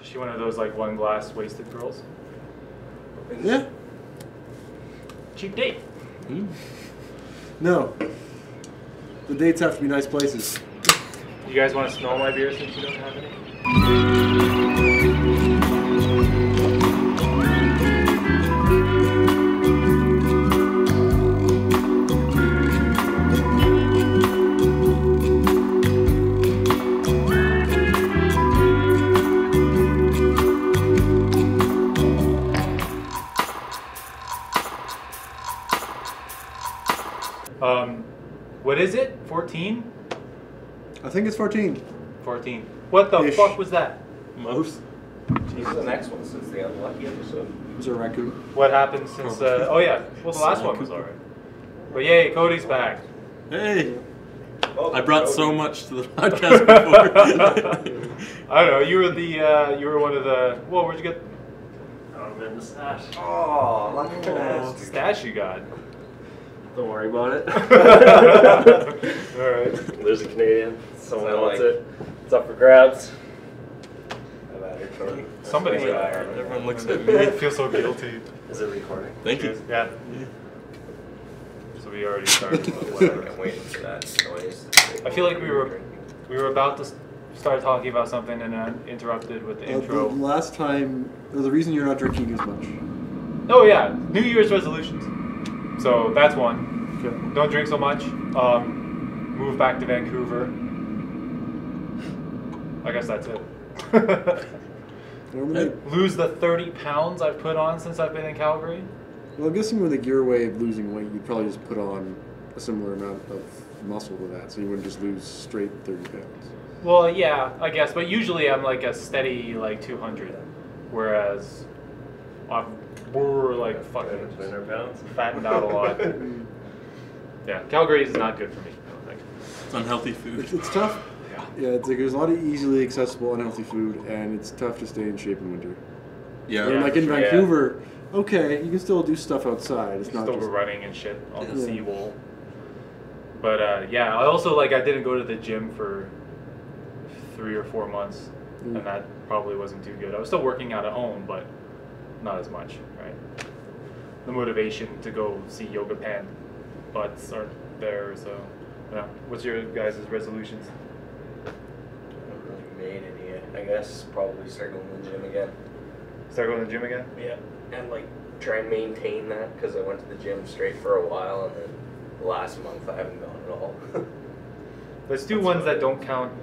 she one of those like one glass wasted girls? Yeah. Cheap date. No. The dates have to be nice places. You guys want to smell my beer since you don't have any? What is it? 14? I think it's 14. 14. What the fuck was that? Mouse. This is the next one since the unlucky episode. It was a raccoon. What happened since, oh yeah, well the last one was alright. But yay, Cody's back. Hey! Oh, I brought so much to the podcast before. I don't know, you were one of the, whoa, where'd you get? I don't remember the stash. Oh, lucky bastard. Stash you got. Don't worry about it. Alright. There's a Canadian. Someone Sound wants like- it. It's up for grabs. Somebody's got it. Everyone looks at me. I feel so guilty. Is it recording? Thank you. Yeah. So we already started. Whatever. I'm waiting for that noise. I feel like we were about to start talking about something and interrupted with the The intro. last time, or the reason you're not drinking as much. Oh yeah, New Year's resolutions. So that's one. Okay. Don't drink so much. Move back to Vancouver. I guess that's it. Normally, Lose the 30 pounds I've put on since I've been in Calgary. well, I'm guessing with a gear way of losing weight, you'd probably just put on a similar amount of muscle to that, so you wouldn't just lose straight 30 pounds. Well, yeah, I guess, but usually I'm like a steady like 200, whereas we're like fucking 200 pounds? fattened out a lot. Yeah, Calgary is not good for me, I don't think. It's unhealthy food. It's tough. Yeah, it's like there's a lot of easily accessible unhealthy food, and it's tough to stay in shape in winter. Yeah. And like in sure, Vancouver, okay, you can still do stuff outside. It's not Still just running and shit on the Yeah. seawall. But yeah, I also like I didn't go to the gym for 3 or 4 months, and that probably wasn't too good. I was still working out at home, but not as much, right? The motivation to go see yoga pant butts aren't there, so yeah. What's your guys' resolutions? I haven't really made any yet. I guess probably start going to the gym again. Start going to the gym again? Yeah. And like try and maintain that because I went to the gym straight for a while and then the last month I haven't gone at all. Let's do ones that don't count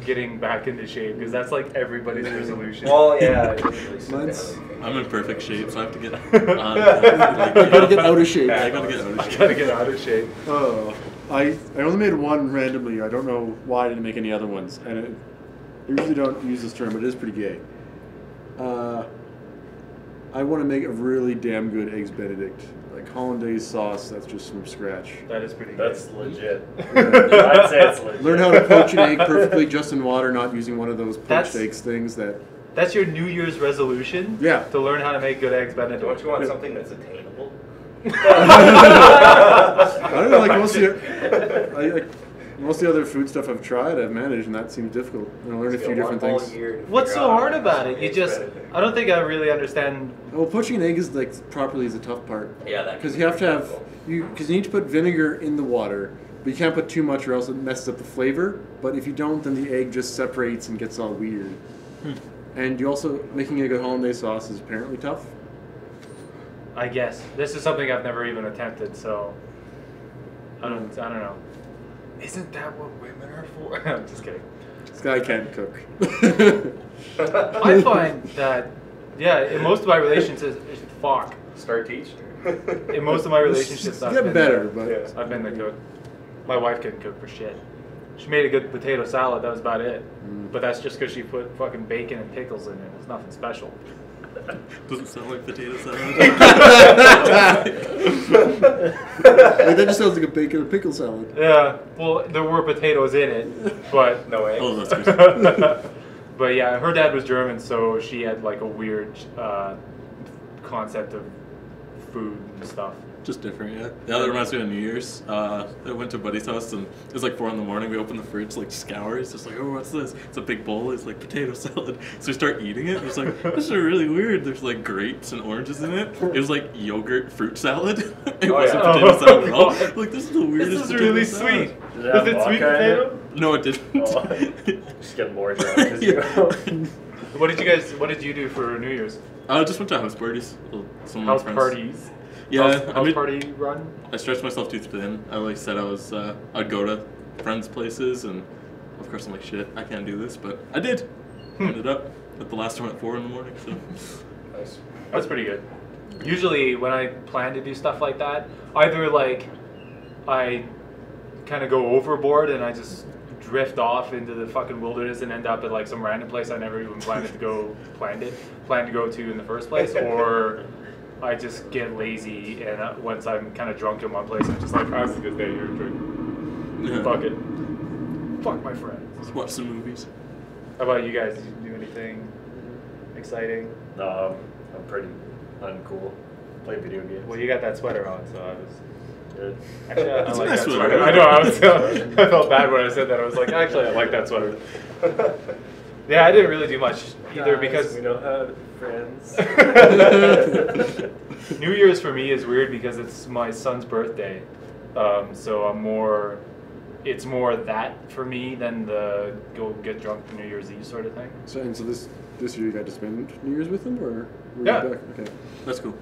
getting back into shape, because that's like everybody's resolution. Well, yeah, I usually sit down Mine's- and think. I'm in perfect shape, so I have to get on. I gotta get out of shape. Yeah, I gotta get out of I shape. gotta get out of shape. Oh, I only made one randomly. I don't know why I didn't make any other ones, and I usually don't use this term, but it is pretty gay. I want to make a really damn good eggs Benedict, like hollandaise sauce. That's just from scratch. That is pretty That's good. legit. I'd say it's legit. Learn how to poach an egg perfectly, just in water, not using one of those That's- poached eggs things that. That's your New Year's resolution? Yeah. To learn how to make good eggs Benedict. Don't you want something that's attainable? I don't know, like most of the other food stuff I've tried, I've managed, and that seems difficult. I learned a few different things. What's so hard about it? You just, I don't think I really understand. Well, poaching an egg is like properly is the tough part. Yeah, that. Because you have to have because you need to put vinegar in the water, but you can't put too much or else it messes up the flavor. But if you don't, then the egg just separates and gets all weird. And you also making a good hollandaise sauce is apparently tough. I guess this is something I've never even attempted, so I don't know. Isn't that what women are for? I'm just kidding. This guy can't cook. I find that, yeah, in most of my relationships, fuck. Start teaching. In most of my relationships, I've Get been better, the, but I've been the cook. My wife couldn't cook for shit. She made a good potato salad. That was about it. But that's just because she put fucking bacon and pickles in it. It's nothing special. Doesn't sound like potato salad. Like, that just sounds like a bacon and pickle salad. Yeah. Well, there were potatoes in it, but No eggs. Oh, that's good. but yeah, her dad was German, so she had like a weird concept of food and stuff. Just different, yeah. Yeah, that reminds me of New Year's. I went to a buddy's house and it was like 4 a.m. We opened the fridge, like scour. He's just like, oh, what's this? It's a big bowl. It's like potato salad. So we start eating it. It's like, this is really weird. There's like grapes and oranges in it. It was like yogurt fruit salad. It wasn't potato salad at all. Like, this is the weirdest. This is potato really salad. sweet. Did it Was have it sweet vodka in potato? No, it didn't. Oh, just get more drunk as you go. What did you do for New Year's? I just went to house parties. Well, some of my House friends. parties. Yeah, House party run. I stretched myself too thin. I like said I'd go to friends' places, and of course I'm like, shit, I can't do this, but I did. Ended up at the last one at 4 a.m. So Nice. That's pretty good. Usually when I plan to do stuff like that, either like I kind of go overboard and I just drift off into the fucking wilderness and end up at like some random place I never even planned to go to in the first place, or I just get lazy and once I'm kind of drunk in one place, I'm just like, "Ah, this is a good day here, drink. yeah. Fuck it. Fuck my friends." Just watch some movies. How about you guys? Did you do anything exciting? No, I'm pretty uncool. Play video games. Well, you got that sweater on, so I was. Good. Actually, I It's a like nice that sweater. sweater. I know. I felt bad when I said that. I was like, actually, I like that sweater. Yeah, I didn't really do much either Guys, because we don't have friends. New Year's for me is weird because it's my son's birthday, so it's more that for me than the go get drunk New Year's Eve sort of thing. So this year you got to spend New Year's with them, or were Yeah. you back? Okay. That's cool.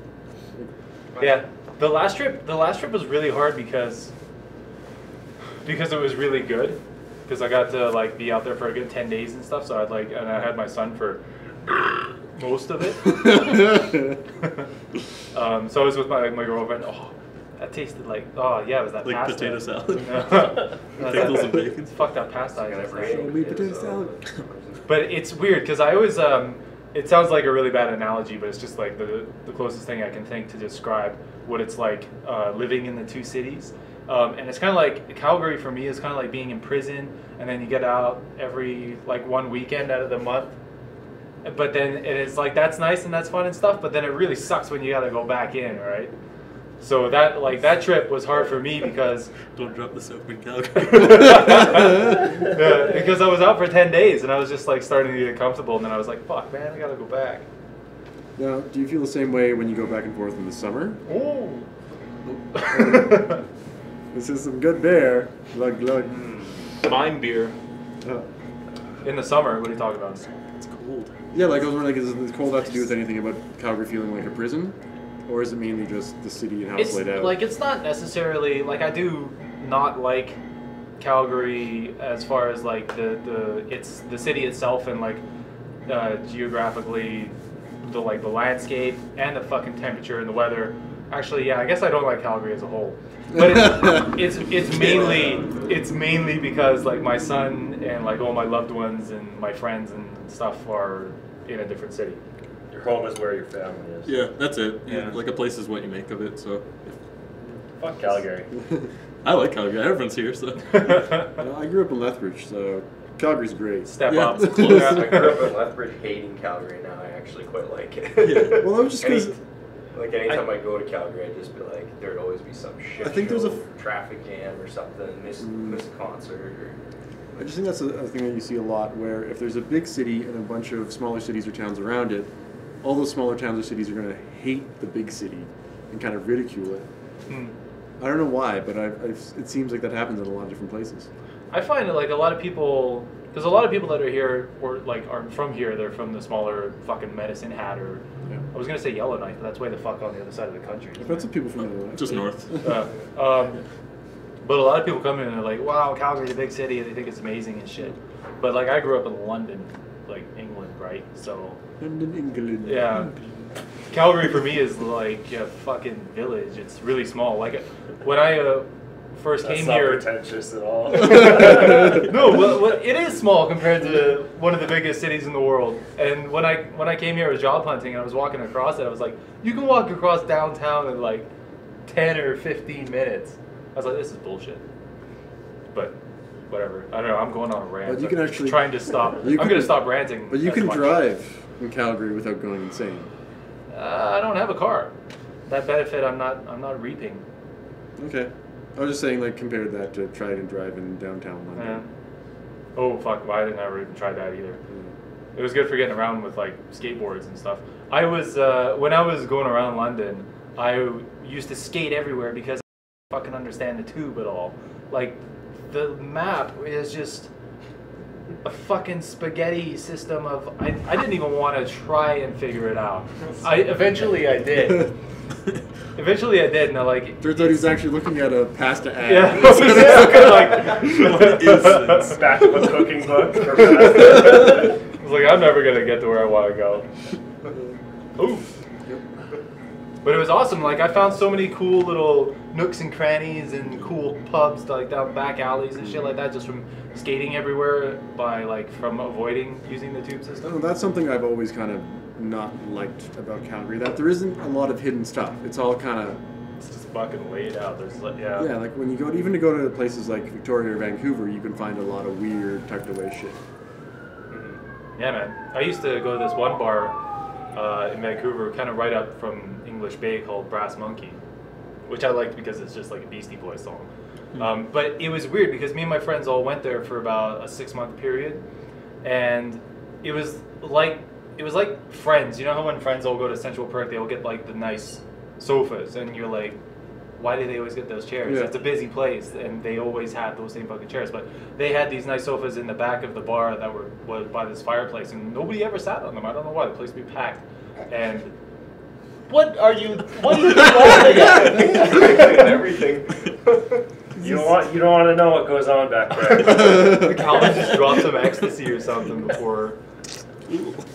Yeah, the last trip was really hard because it was really good. Because I got to like be out there for a good 10 days and stuff, so I had my son for most of it. So I was with my girlfriend. Oh, that tasted like, oh yeah, it was that Like pasta. potato salad. No, Pickles and bacon. It's fucked up pasta. I guess. Show me potato salad. But it's weird because I always, it sounds like a really bad analogy, but it's just like the closest thing I can think to describe what it's like living in the two cities. And it's kind of like Calgary for me is kind of like being in prison, and then you get out every like one weekend out of the month. But then it's like that's nice and that's fun and stuff, but then it really sucks when you got to go back in, right? So that trip was hard for me because Don't drop the soap in Calgary. yeah, because I was out for 10 days and I was just like starting to get comfortable, and then I was like, fuck, man, I gotta go back. Now, do you feel the same way when you go back and forth in the summer? Ooh. This is some good beer. Glug glug. Mime beer. In the summer, what are you talking about? It's cold. Yeah, like I was wondering, is the cold have to do with anything about Calgary feeling like a prison? Or is it mainly just the city and how it's laid out? Like, it's not necessarily, like, I do not like Calgary as far as like it's the city itself and like geographically the landscape and the fucking temperature and the weather. Actually, yeah, I guess I don't like Calgary as a whole. But it's mainly because like my son and like all my loved ones and my friends and stuff are in a different city. Your home is where your family is. Yeah, that's it. Yeah. Like a place is what you make of it. So Fuck Calgary. I like Calgary. Everyone's here, so Well, I grew up in Lethbridge, so Calgary's great. Step Yeah, up. it's close. I grew up in Lethbridge hating Calgary. Now I actually quite like it. Yeah. Well, that was just because Like anytime I go to Calgary, I'd just be like, there'd always be some shit. I think there's a show, traffic jam or something, miss a concert or. I just think that's a thing that you see a lot, where if there's a big city and a bunch of smaller cities or towns around it, all those smaller towns or cities are going to hate the big city and kind of ridicule it. I don't know why, but it seems like that happens in a lot of different places. I find that like a lot of people, because a lot of people that are here or like aren't from here, they're from the smaller fucking Medicine Hat or Yeah. I was gonna say Yellowknife, but that's way the fuck on the other side of the country. I've got some people from Illinois. just north. But a lot of people come in and they're like, wow, Calgary's a big city, and they think it's amazing and shit. But like I grew up in London, like England, right? So London, England. yeah, Calgary for me is like a fucking village. It's really small. Like when I first That's came not here. pretentious at all. No, well, it is small compared to one of the biggest cities in the world. And when I came here, I was job hunting, and I was walking across it. I was like, you can walk across downtown in like 10 or 15 minutes. I was like, this is bullshit. But whatever. I don't know. I'm going on a rant. But you can I'm actually- trying to stop. you I'm can- going to stop ranting. But you as can much. drive in Calgary without going insane. I don't have a car. that benefit I'm not reaping. Okay. I was just saying, like, compare that to try and drive in downtown London. Yeah. Oh fuck! Why didn't I ever even try that either? It was good for getting around with like skateboards and stuff. I was when I was going around London, I used to skate everywhere because I didn't fucking understand the tube at all. Like the map is just a fucking spaghetti system of I didn't even want to try and figure it out. Eventually I did. Eventually I did, and I like. Turns out he was actually looking at a pasta ad. Yeah, I was like, What is this? Back of a cooking book. I was like, I'm never gonna get to where I want to go. Ooh. But it was awesome. Like I found so many cool little nooks and crannies and cool pubs, like down back alleys and shit like that, just from skating everywhere from avoiding using the tube system. Oh, that's something I've always kind of not liked about Calgary. That there isn't a lot of hidden stuff. It's all kind of. It's just fucking laid out. There's Yeah, like when you go even to go to places like Victoria or Vancouver, you can find a lot of weird tucked away shit. Yeah, man. I used to go to this one bar in Vancouver, kind of right up from English Bay, called Brass Monkey, which I liked because it's just like a Beastie Boys song. But it was weird because me and my friends all went there for about a 6-month period, and it was like Friends. You know how when friends all go to Central Park, they all get like the nice sofas, and you're like, why do they always get those chairs? Yeah. It's a busy place, and they always have those same fucking chairs. But they had these nice sofas in the back of the bar that was by this fireplace, and nobody ever sat on them. I don't know why. The place would be packed. And what are you laughing at? Everything. You don't want to know what goes on back there. Calvin just dropped some ecstasy or something before.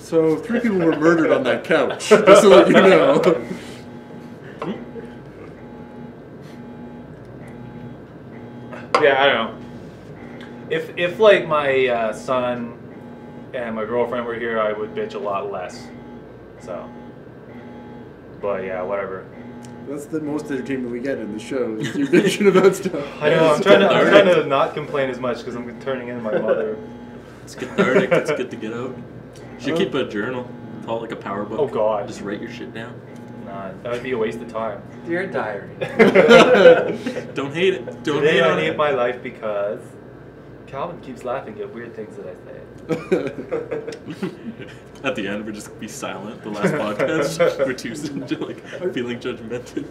So 3 people were murdered on that couch. Just to let you know. Yeah, I don't know. If like my son and my girlfriend were here, I would bitch a lot less. So, but yeah, whatever. That's the most entertainment we get in the show. Is you bitching about stuff. I know. I'm trying to not complain as much because I'm turning into my mother. It's cathartic. It's good to get out. You should keep a journal. Call it like a power book. Oh God. Just write your shit down. Nah, that would be a waste of time. Dear diary. Don't hate it. Don't Today hate I on hate it. my life because Calvin keeps laughing at weird things that I say. At the end, we're just be silent. The last podcast, we're too like feeling judgmental.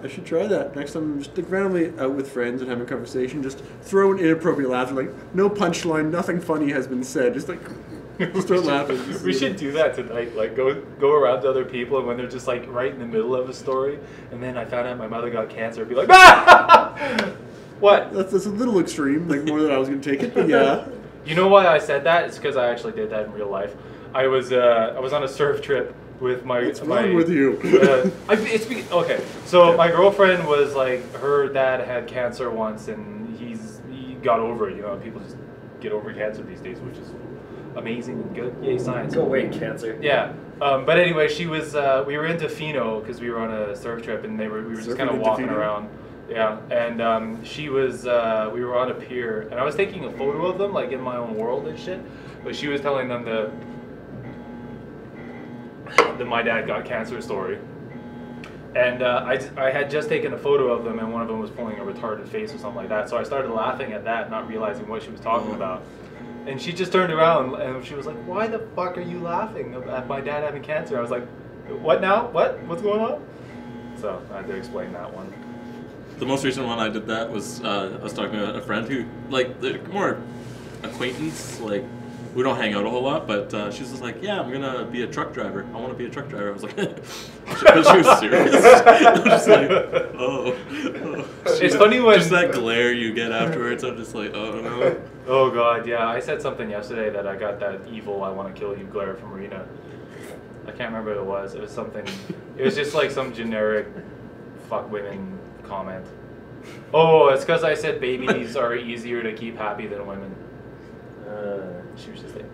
I should try that. Next time I'm just like randomly out with friends and having a conversation, just throw an inappropriate laughter, like no punchline, nothing funny has been said, just like start laughing. We should do that tonight. Like go around to other people, and when they're just like right in the middle of a story, and then I found out my mother got cancer, I'd be like, ah! What? That's a little extreme, like more than I was gonna take it, but yeah. You know why I said that? It's because I actually did that in real life. I was on a surf trip with my. What's wrong with you? Okay. So my girlfriend was like, her dad had cancer once, and he got over it. You know, people just get over cancer these days, which is amazing and good. Yay, science. Go away, cancer. Yeah. But anyway, she was. We were in Tofino because we were on a surf trip, and we were just kind of walking around. Yeah, and she was, we were on a pier, and I was taking a photo of them, like, in my own world and shit, but she was telling them the my dad got cancer story, and I had just taken a photo of them, and one of them was pulling a retarded face or something like that, so I started laughing at that, not realizing what she was talking about, and she just turned around, and she was like, why the fuck are you laughing at my dad having cancer? I was like, what now? What? What's going on? So, I had to explain that one. The most recent one I did that was I was talking to a friend who, like, they're more acquaintance, like, we don't hang out a whole lot, but she was just like, yeah, I'm gonna be a truck driver. I want to be a truck driver. I was like, she was serious. I'm just like, oh. It's funny when... Just that glare you get afterwards, I'm just like, oh no. Oh God, yeah, I said something yesterday that I got that evil I want to kill you glare from Rena. I can't remember what it was. It was something, it was just like some generic fuck women comment. Oh, it's because I said babies are easier to keep happy than women. She was just like,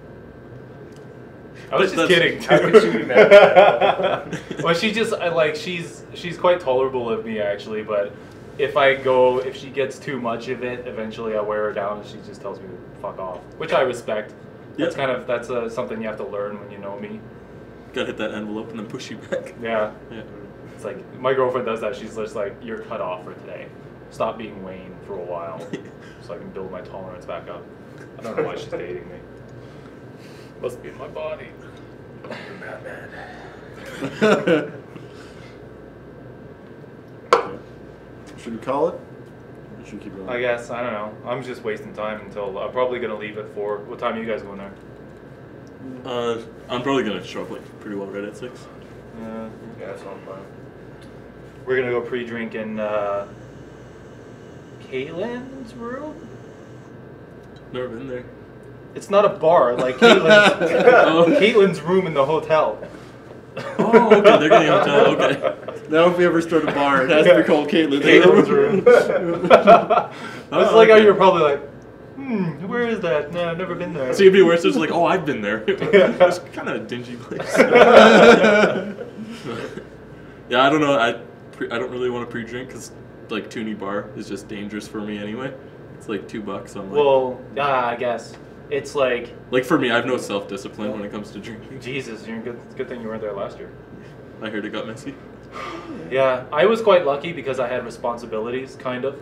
I was just kidding. How could you be mad? Well, she just she's quite tolerable of me actually, but if she gets too much of it, eventually I wear her down and she just tells me to fuck off, which I respect. That's something you have to learn when you know me. Gotta hit that envelope and then push you back. Yeah. Yeah. It's like my girlfriend does that. She's just like, "You're cut off for today. Stop being Wayne for a while, so I can build my tolerance back up." I don't know why she's dating me. Must be in my body. Batman. Should we call it? Or should we keep going? I guess, I don't know. I'm just wasting time until I'm probably gonna leave at 4. What time are you guys going there? I'm probably gonna show up like pretty well right at 6. Yeah, that's not fun. We're gonna go pre-drink in Caitlin's room. Never been there. It's not a bar, like Caitlin's room in the hotel. Oh, okay, they're getting a hotel. Okay. Now if we ever start a bar, it has to be called Caitlin's Caitlin's room. I was like, okay. you're probably like, where is that? No, I've never been there. So it'd be worse. It's like, oh, I've been there. It's kind of a dingy place. Yeah, I don't know. I don't really want to pre-drink because like Toonie Bar is just dangerous for me anyway. It's like $2. I'm like, Well, I guess it's like for me, I have no self-discipline when it comes to drinking. Jesus. You're good thing you weren't there last year. I heard it got messy. Yeah, I was quite lucky because I had responsibilities, kind of.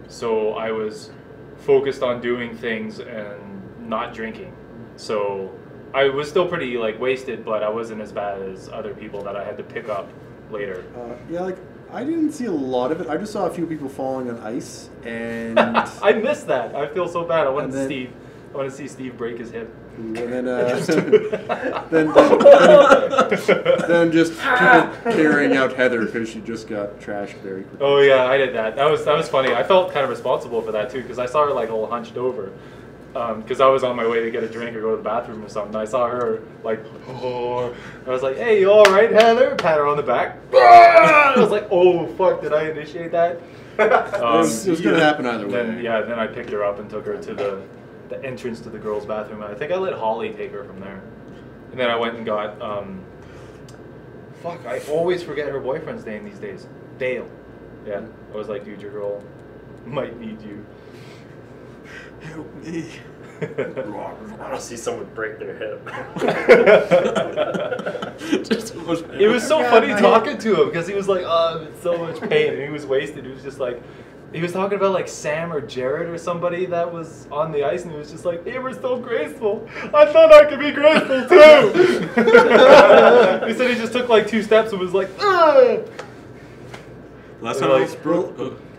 So I was focused on doing things and not drinking. So I was still pretty like wasted, but I wasn't as bad as other people that I had to pick up later. Yeah, like I didn't see a lot of it. I just saw a few people falling on ice, and I missed that. I feel so bad. I want And then- Steve. I want to see Steve break his hip. and then then just people carrying out Heather because she just got trashed very quickly. Oh yeah, I did that. That was funny. I felt kind of responsible for that too because I saw her like all hunched over. Because I was on my way to get a drink or go to the bathroom or something. I saw her like, oh, I was like, "Hey, you all right, Heather?" Pat her on the back. I was like, "Oh fuck, did I initiate that?" It was gonna happen either way. Then I picked her up and took her to the entrance to the girls' bathroom. And I think I let Holly take her from there. And then I went and got fuck, I always forget her boyfriend's name these days. Dale. Yeah. I was like, "Dude, your girl might need you." Help me. I want to see someone break their hip. It was so funny talking to him because he was like, "Oh, I'm in so much pain," and he was wasted. He was just like, he was talking about like Sam or Jared or somebody that was on the ice, and he was just like, "They were so graceful. I thought I could be graceful too." He said he just took like 2 steps and was like, "Ah!" Last time I was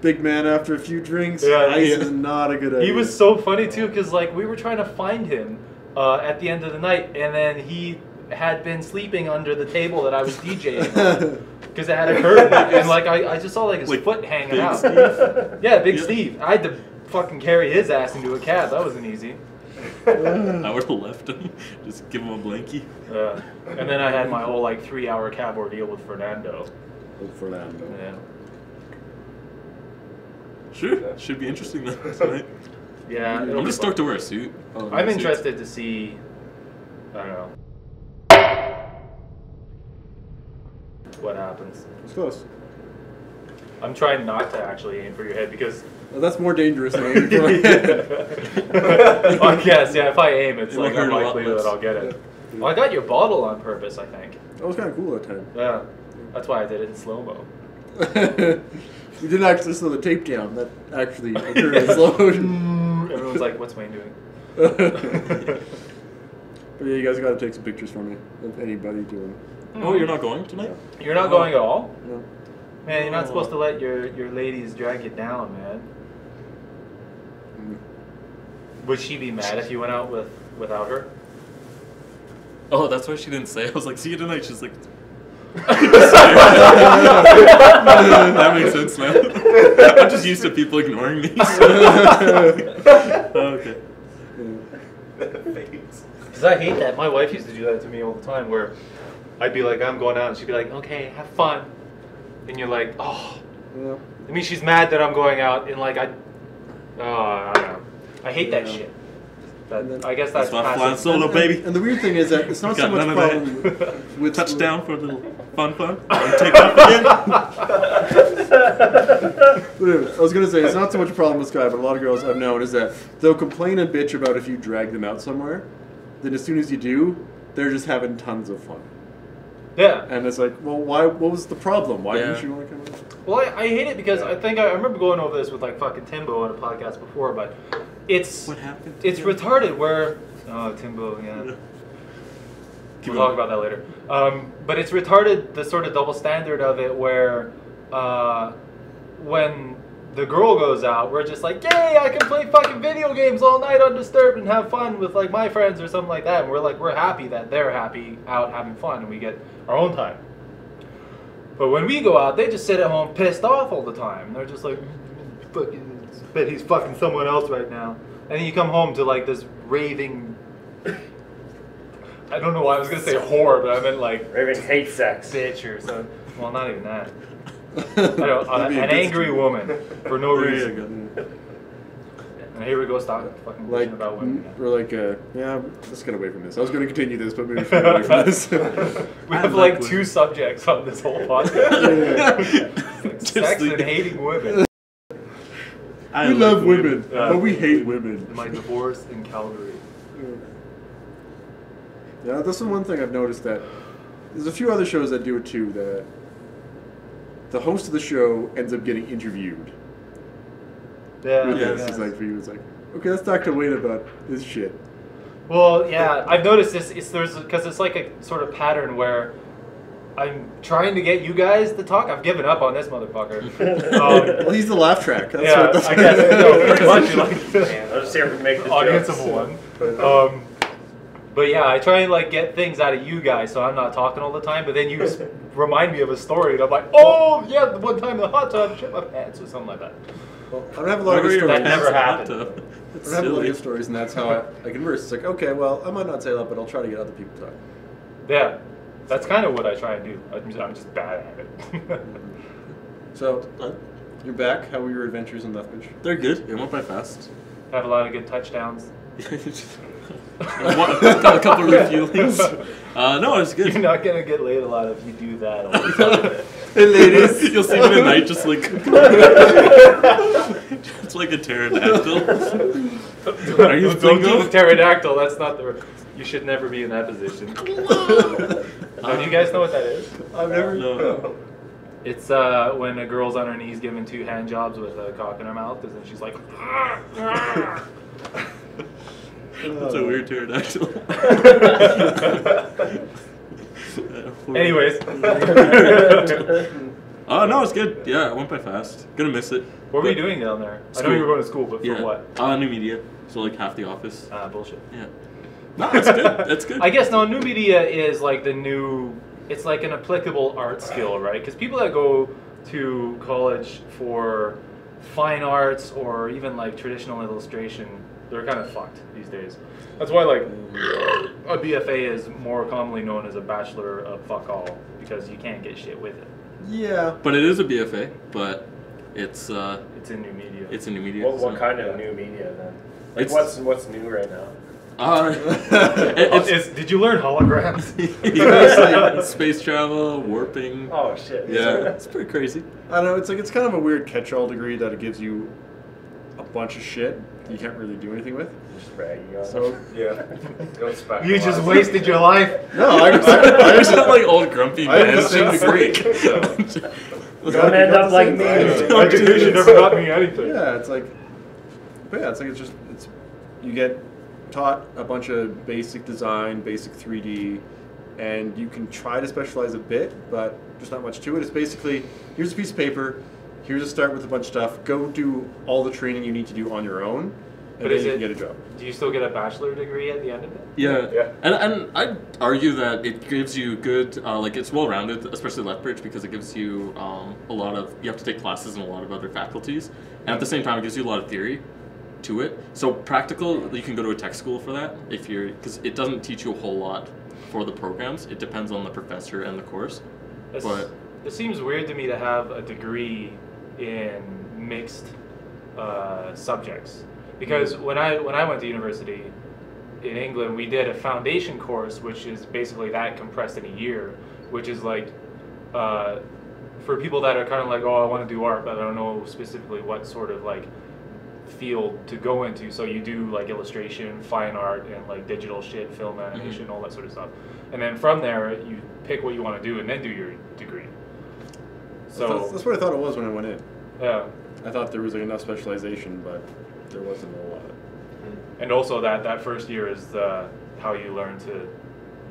Big man after a few drinks. Yeah, ice yeah. is not a good idea. He was so funny too because like we were trying to find him at the end of the night, and then he had been sleeping under the table that I was DJing on because it had a curtain, and like I just saw like his foot hanging Big out. Steve? Yeah, Big Steve. I had to fucking carry his ass into a cab. That wasn't easy. I would have left him. Just give him a blankie. And then I had my whole like 3-hour cab ordeal with Fernando. Fernando. Yeah. Sure. Should be interesting though tonight. Yeah. I'm just stoked to wear a suit. I'm interested to see. I don't know. What happens? It's close. I'm trying not to actually aim for your head because. Well, that's more dangerous than aiming for my head. I guess, yeah. If I aim, it's It like will hurt a lot unlikely less. that I'll get it. Well, I got your bottle on purpose, I think. That was kind of cool that time. Yeah, that's why I did it in slow mo. We didn't actually slow the tape down. That actually occurred in slow motion. Everyone's like, "What's Wayne doing?" But yeah, you guys got to take some pictures for me of anybody doing. Oh, you're not going tonight? You're not going at all, No. man. You're not supposed to let your ladies drag you down, man. Would she be mad if you went out without her? Oh, that's why she didn't say. I was like, "See you tonight." She's like, that makes sense now. I'm just used to people ignoring me. Okay. Because I hate that. My wife used to do that to me all the time where I'd be like, I'm going out, and she'd be like, "Okay, have fun." And you're like, oh. Yeah. I mean, she's mad that I'm going out, and like, I don't know. I hate that shit. That, I guess that's why I'm passive. flying solo, baby. And the weird thing is that it's not so Got much none of problem that. with Touchdown for a little fun, and take off again. I was gonna say it's not so much a problem with Sky, but a lot of girls I've known is that they'll complain and bitch about if you drag them out somewhere. Then as soon as you do, they're just having tons of fun. Yeah. And it's like, well, why? What was the problem? Why Yeah. didn't you want to come in? Well, I hate it because I think I remember going over this with like fucking Timbo on a podcast before, but it's What happened? it's retarded where Timbo, yeah. Keep We'll talk going. about that later. But it's retarded the sort of double standard of it where when the girl goes out, we're just like, yay, I can play fucking video games all night undisturbed and have fun with like my friends or something like that. And we're happy that they're happy out having fun and we get our own time. But when we go out, they just sit at home pissed off all the time. They're just like, fucking, bet he's fucking someone else right now. And then you come home to like this raving, I don't know why I was going to say whore, but I meant like Raven hates sex. bitch or something. Well, not even that. I don't, an angry woman for no There you reason. And here we go, stop fucking Like, bitching about women. we're like, yeah, let's get away from this. I was going to continue this, but maybe get away from this. We I have like like women. 2 subjects on this whole podcast. Like Just sex the- and hating women. I We like love women, Yeah. but we hate women. My divorce in Calgary. Yeah, that's the one thing I've noticed that there's a few other shows that do it too. That the host of the show ends up getting interviewed. Yeah. With yeah. this, it's like for you, it's like, okay, let's talk to Wayne about this shit. Well, yeah, I've noticed this. Because it's like a sort of pattern where I'm trying to get you guys to talk. I've given up on this motherfucker. Well, he's the laugh track. That's Yeah, what, that's I guess. No, pretty much like Man, I'll just hear him make the audience jokes. of one. But yeah, I try and like get things out of you guys, so I'm not talking all the time. But then you just remind me of a story, and I'm like, oh yeah, the one time in the hot tub, shit my pants or something like that. Well, I don't have a lot of Whenever good you're That stories. never past the happened. hot tub, I it's don't have a lot of silly. good stories, and that's how I converse. It's like, okay, well, I might not say that, but I'll try to get other people to talk. Yeah, that's kind of what I try and do. I'm just bad at it. So, you're back. How were your adventures in Lethbridge? They're good. It went by fast. Have a lot of good touchdowns. Got a couple of refuelings. No, it's good. You're not gonna get laid a lot if you do that all the time. Hey ladies, you'll see me tonight just like it's like a pterodactyl. Are you Don't do the single? pterodactyl. That's not the. You should never be in that position. Do you guys know what that is? I've never. No. It's when a girl's on her knees giving 2 hand jobs with a cock in her mouth, because then she's like. It's a weird pterodactyl. Anyways, Oh no, it's good. Yeah, it went by fast. Gonna miss it. what were you doing down there? I know School. you were going to school, but for Yeah. what? New media. So like half the office. Bullshit. Yeah. No, it's good. That's good. I guess no. New media is like the new. It's like an applicable art skill, right? Because people that go to college for fine arts or even like traditional illustration, they're kind of fucked these days. That's why like a BFA is more commonly known as a bachelor of fuck all, because you can't get shit with it. Yeah. But it is a BFA, but it's It's in new media. it's a new media. What so- kind of new media then? Like It's- what's new right now? it's Did you learn holograms? basically space travel, warping. Oh shit. Yeah, it's pretty crazy. I don't know. It's like it's kind of a weird catch-all degree that it gives you a bunch of shit you can't really do anything with. Just bragging on So Yeah. Don't specialize. You just wasted your life. no, I I just like old grumpy I have man. the same degree. Don't end up like me. Education never got me anything. Yeah, it's like, but yeah, it's like you get taught a bunch of basic design, basic 3D, and you can try to specialize a bit, but there's not much to it. It's basically, here's a piece of paper, here's a start with a bunch of stuff, go do all the training you need to do on your own, and But then is you it- can get a job. Do you still get a bachelor degree at the end of it? Yeah, Yeah. and I'd argue that it gives you good, like it's well-rounded, especially Lethbridge, because it gives you a lot of, you have to take classes in a lot of other faculties, and at the same time it gives you a lot of theory to it. So practical, you can go to a tech school for that, if you're, because it doesn't teach you a whole lot for the programs, it depends on the professor and the course. It's- But- it seems weird to me to have a degree in mixed subjects, because when I went to university in England, we did a foundation course, which is basically that compressed in a year, which is like for people that are kind of like, oh, I want to do art, but I don't know specifically what sort of like field to go into. So you do like illustration, fine art, and like digital shit, film animation, all that sort of stuff. And then from there, you pick what you want to do and then do your degree. So that's what I thought it was when I went in. yeah. I thought there was like enough specialization, but there wasn't a lot. And also that first year is how you learn to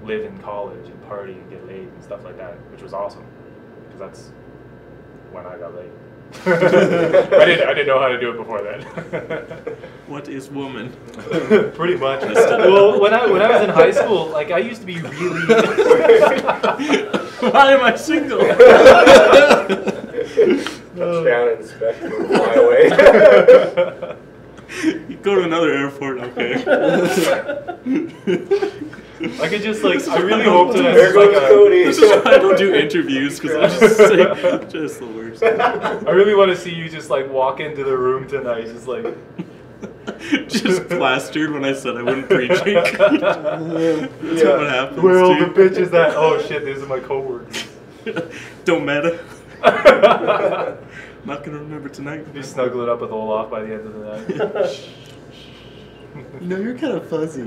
live in college and party and get laid and stuff like that, which was awesome, because that's when I got laid. I didn't know how to do it before then. What is woman? Pretty much. Well, when I was in high school, like I used to be really. Why am I single? Touchdown in the spectrum, fly away. You go to another airport, okay? I could just like, I really hope that There goes Cody. This is why I don't do interviews, because I'm just saying, just the worst. I really want to see you just like walk into the room tonight, just like. Just plastered when I said I wouldn't preaching. That's what happens. Well, the dude. bitch is that. Oh shit, these are my coworkers. Don't matter. Not gonna remember tonight. You snuggle it up with Olaf by the end of the night. No, you're kind of fuzzy.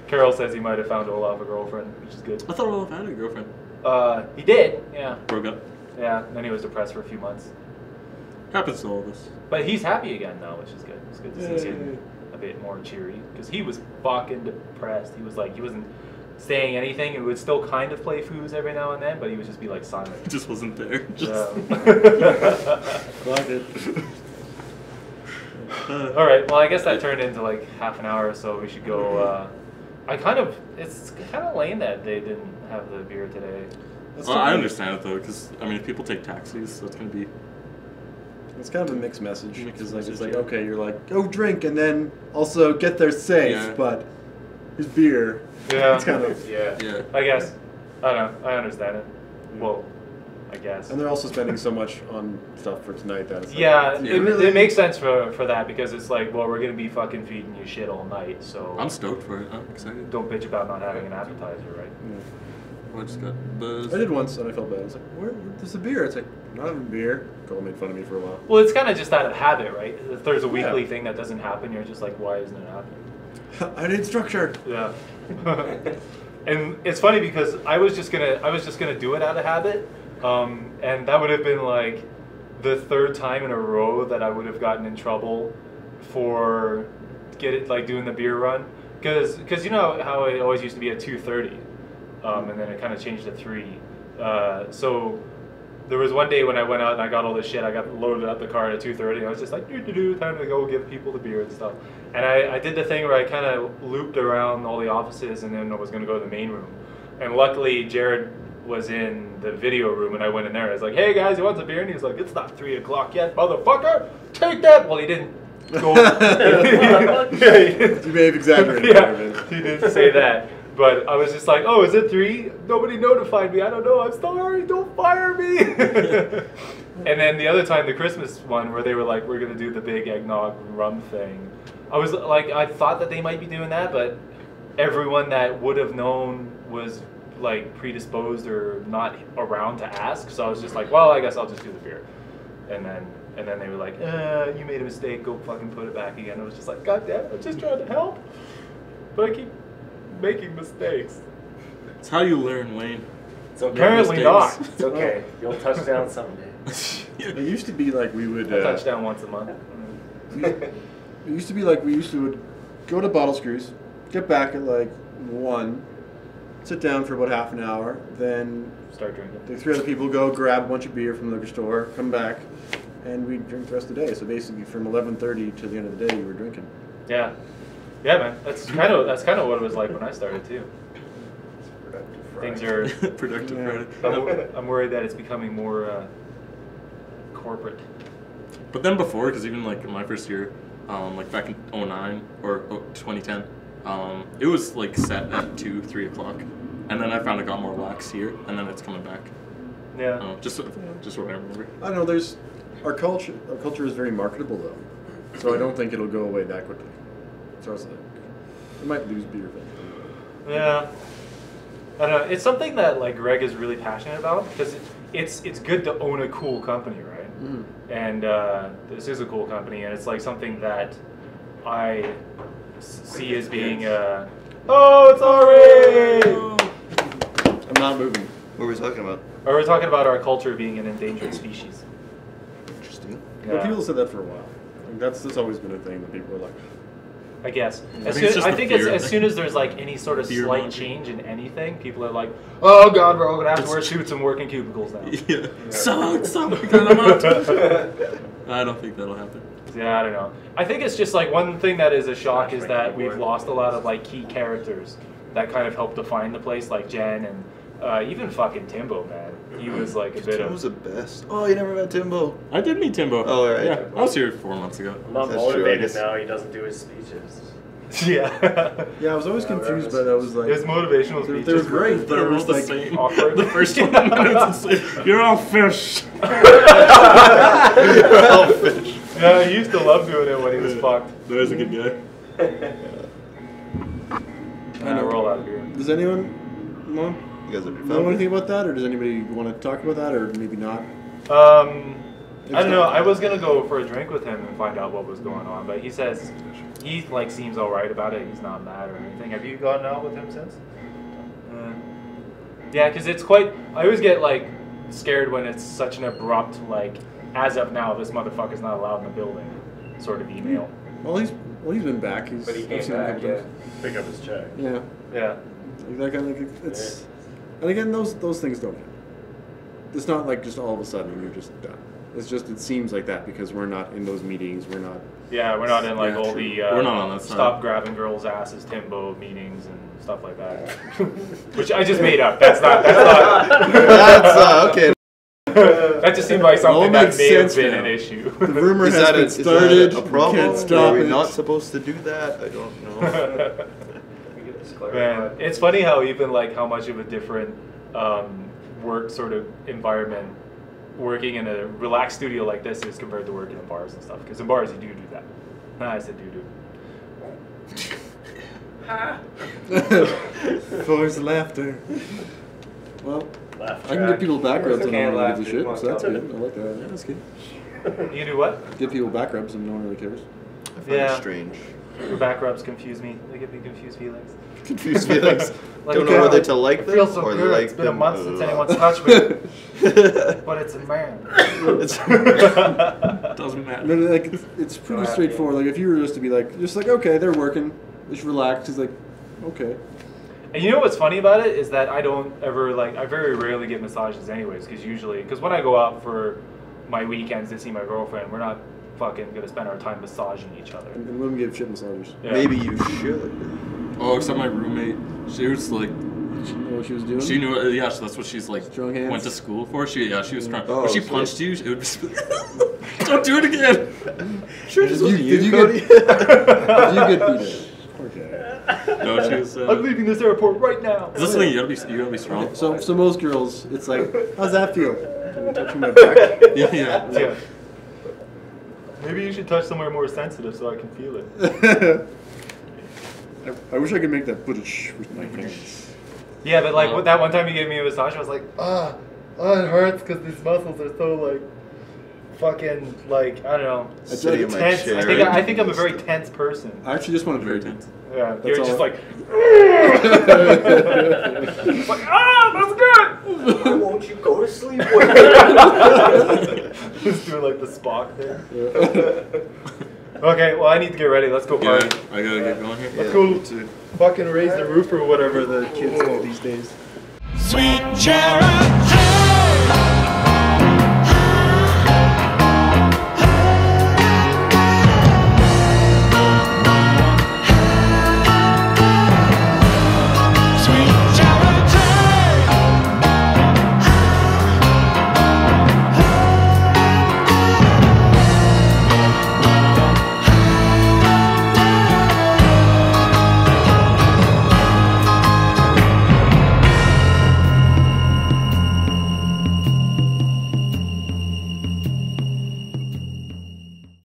Carol says he might have found Olaf a girlfriend, which is good. I thought Olaf had a girlfriend. He did, yeah. Broke up. Yeah, and then he was depressed for a few months. Happens to all of us. But he's happy again now, which is good. It's good to see him a bit more cheery. Because he was fucking depressed. He was like, he wasn't saying anything. He would still kind of play foos every now and then, but he would just be like silent. It just wasn't there. Just Like it. All right. Well, I guess that turned into like half an hour, so we should go. It's kind of lame that they didn't have the beer today. Well, I understand it though, because I mean, if people take taxis, so it's gonna be. It's kind of a mixed message because like it's like yeah. okay, you're like go drink and then also get there safe, Yeah. but here's beer. Yeah. It's kind of Yeah. Yeah. I guess. I don't know. I understand it. Well, I guess. and they're also spending so much on stuff for tonight that it's like, Yeah, Yeah. it makes sense for that because it's like, well, we're gonna be fucking feeding you shit all night, so I'm stoked for it. I'm excited. don't bitch about not having an appetizer, right? yeah. I just got buzzed. I did once and I felt bad. I was like, where's the beer? It's like, I'm not having beer. Cole made fun of me for a while. Well, it's kind of just out of habit, right? If there's a weekly Yeah. thing that doesn't happen, you're just like, why isn't it happening? I need structure. Yeah. And it's funny because I was just gonna do it out of habit, and that would have been like the third time in a row that I would have gotten in trouble for doing the beer run, because you know how it always used to be at 2:30, and then it kind of changed to 3. So there was one day when I went out and I got all this shit. I got loaded up the car at 2:30. And I was just like, time to go give people the beer and stuff. And I did the thing where I kind of looped around all the offices and then I was going to go to the main room. And luckily, Jared was in the video room and I went in there. I was like, hey guys, you want some beer? And he was like, it's not 3 o'clock yet, motherfucker. Take that. Well, he didn't go. You may have exaggerated there, Yeah, Vince. he didn't say that. But I was just like, oh, is it 3? Nobody notified me. I don't know. I'm sorry. Don't fire me. And then the other time, the Christmas one, where they were like, we're going to do the big eggnog rum thing. I was like, I thought that they might be doing that, but everyone that would have known was like predisposed or not around to ask. So I was just like, well, I guess I'll just do the beer. And then they were like, you made a mistake. Go fucking put it back again. I was just like, God damn it, I'm just trying to help. But I keep making mistakes. It's how you learn, Wayne. It's okay. Apparently not. It's okay. You'll touch down someday. It used to be like we would. I touch down once a month. It used to be like we would go to Bottle Screws, get back at like 1, sit down for about half an hour, then Start drinking. the 3 other people go grab a bunch of beer from the liquor store, come back, and we'd drink the rest of the day. So basically, from 11:30 to the end of the day, you were drinking. Yeah, yeah, man. That's kind of what it was like when I started too. Things are. Productive Yeah. Friday. I'm worried that it's becoming more corporate. But then before, because even like in my first year, like back in 2009 or 2010, it was like set at 2, 3 o'clock, and then I found it got more lax here, and then it's coming back. Yeah. Just what I remember. I don't know. There's our culture. Our culture is very marketable though, so I don't think it'll go away that quickly. So I was like, it might lose beer. Yeah. I don't know. It's something that like Greg is really passionate about because it's good to own a cool company, right? and this is a cool company, and it's like something that I see as being oh, it's alright. I'm not moving. What are we talking about? Or we're talking about our culture being an endangered species. Interesting. Well, Yeah. people said that for a while. Like, that's always been a thing that people are like. I guess. I think it's As soon as there's like any sort of Fear slight mongering. change in anything, people are like, "Oh God, we're all gonna have to wear suits and work in cubicles now." Yeah. So I'm out. I don't think that'll happen. Yeah, I don't know. I think it's just like one thing that is a shock is that we've lost a lot of like key characters that kind of helped define the place, like Jen and even fucking Timbo, man. He was like a bit Timbo's of. the best. Oh, you never met Timbo? I did meet Timbo. Oh, all right. Yeah, I was here 4 months ago. I'm not That's true, I motivated guess. now. He doesn't do his speeches. Yeah. Yeah, I was always confused by that. I was like, His motivational They were speeches great, but They're it all was the like same. awkward. The first one, was the same. You're all fish. Oh, fish. Yeah, he used to love doing it when he was fucked. That was a good guy. We're all out of here. does anyone know You guys are anything about that, or does anybody want to talk about that, or maybe not? I don't know. I was gonna go for a drink with him and find out what was going on, but he says he like seems all right about it. He's not mad or anything. Have you gone out with him since? Yeah, because it's quite. I always get like scared when it's such an abrupt like. As of now, this motherfucker's not allowed in the building. Sort of email. Well, he's been back. But he I've came seen him a back, couple yeah. times. Pick up his check. Yeah. Yeah. Like that kind of, it's, and again, those things don't happen. It's not like just all of a sudden you're just done. It's just it seems like that because we're not in those meetings. We're not. Yeah, we're not in like Yeah, all true. the We're not on that side. stop grabbing girls' asses Timbo meetings and stuff like that. Which I just made up. That's not. That's okay. That just seemed like All something that makes may have sense been now. an issue. The rumor Is has that, been is that started. a problem? You can't stop Are we it. not supposed to do that? I don't know. We get this Man, clarified. it's funny how even like how much of a different work sort of environment working in a relaxed studio like this is compared to working in bars and stuff. Because in bars you do that. I said Forced laughter. Well, Laugh I can give people back rubs and no Can't one laugh, gives a dude. shit, Come on, so that's come good. on. I like that. Yeah, that's good. You do what? Give people back rubs and no one really cares. I find Yeah. it strange. Your back rubs confuse me. They give me confused feelings. Confused feelings. Like, Don't know whether to like it them feels so or good. like It's been a them month since lot. anyone's touched me, but it's a man. It's Doesn't matter. No, like it's pretty straightforward. Like if you were just to be like, okay, they're working, just relax. It's like, okay. And you know what's funny about it is that I don't ever like. I very rarely get massages, anyways. Because when I go out for my weekends to see my girlfriend, we're not fucking gonna spend our time massaging each other. And women give shit massages. Yeah. Maybe you should. Oh, except my roommate. She was like, She know what she was doing. she knew it. Yeah, so that's what she's like. Strong hands. Went to school for. She was strong. Oh, when she so- punched you, it would just be, don't do it again. Sure, Did just wasn't you you, get- Cody. You get beat up. Okay. No, she was. I'm leaving this airport right now. Is this something you gotta be strong? So most girls, it's like, how's that feel? Touching my back. Yeah. Yeah. Maybe you should touch somewhere more sensitive so I can feel it. I wish I could make that footage with my hands. Yeah, but like that one time you gave me a massage, I was like, it hurts because these muscles are so like, fucking like I don't know, Sitting in my tense. chair. I think I'm a very tense person. I actually just want to Very be tense. Yeah, That's you're all. just like, it's like that's good. Why won't you go to sleep? Just doing like the Spock thing. Okay, well I need to get ready. Let's go Yeah, party. I gotta get going here. Let's go fucking raise the roof or whatever the kids do these days. Sweet Cherry.